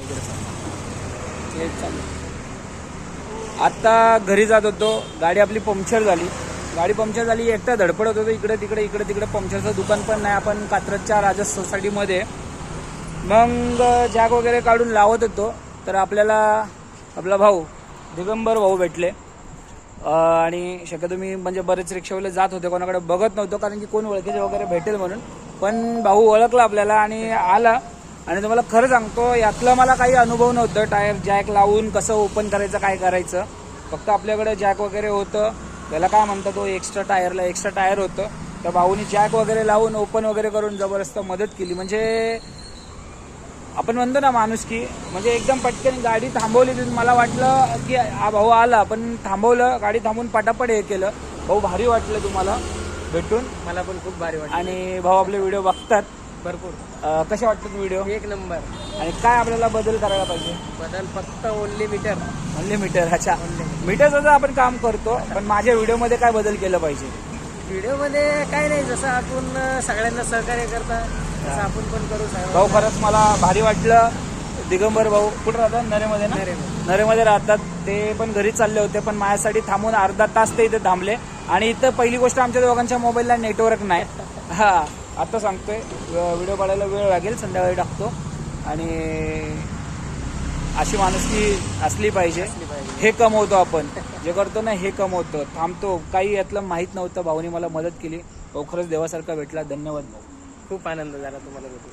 हे चालू. आता घरी जात होतो, गाडी आपली पंक्चर झाली. एकटा धडपडत होतो इकडे तिकडे. पंक्चरचं दुकान पण नाही. आपण कात्रजच्या राजस सोसायटीमध्ये. मग जॅक वगैरे काढून लावत होतो तर आपल्याला आपला भाऊ दिगंबर भाऊ भेटले. आणि शक्यतो मी म्हणजे बरेच रिक्षावाले जात होते, कोणाकडे बघत नव्हतो कारण की कोण ओळखीचे वगैरे भेटेल म्हणून. पण भाऊ ओळखला आपल्याला आणि आला. आणि तुम्हाला खरं सांगतो, यातलं मला काही अनुभव नव्हतं. टायर जॅक लावून कसं ओपन करायचं, काय करायचं. फक्त आपल्याकडे जॅक वगैरे होतं, त्याला काय म्हणतात तो एक्स्ट्रा टायर होतं. त्या भाऊनी जॅक वगैरे लावून ओपन वगैरे करून जबरदस्त मदत केली. म्हणजे आपण म्हणतो ना माणूस की म्हणजे एकदम पटकन गाडी थांबवली. मला वाटलं की हा भाऊ आला, पण थांबवलं, गाडी थांबून पटापट हे केलं. भाऊ भारी वाटलं तुम्हाला भेटून? मला पण खूप भारी वाटलं. आणि भाऊ आपले व्हिडिओ बघतात भरपूर. कसे वाटतात व्हिडिओ? एक नंबर. आणि काय आपल्याला बदल करायला पाहिजे? बदल फक्त ओनली मीटर. अच्छा, मीटरचं आपण काम करतो, पण माझ्या व्हिडिओमध्ये काय बदल केलं पाहिजे? व्हिडिओमध्ये काय नाही, जसं आपण सगळ्यांना सहकार्य करता तसं आपण पण करू. भाऊ खरंच मला भारी वाटलं. दिगंबर भाऊ कुठं राहतात? नरेमध्ये ना? नरेमध्ये राहतात. ते पण घरी चालले होते, पण माझ्यासाठी थांबून अर्धा तास ते इथे थांबले. आणि इथं पहिली गोष्ट आमच्या दोघांच्या मोबाईलला नेटवर्क नाही. हा आता सांगतोय, व्हिडिओ काढायला वेळ लागेल, संध्याकाळी टाकतो. आणि अशी माणुसकी असली पाहिजे. हे कमवतो आपण, जे करतो ना हे कमवतो. थांबतो, काही यातलं माहीत नव्हतं. भाऊनी मला मदत केली. भाऊ खरंच देवासारखा भेटला. धन्यवाद भाऊ. खूप आनंद झाला तुम्हाला भेटून.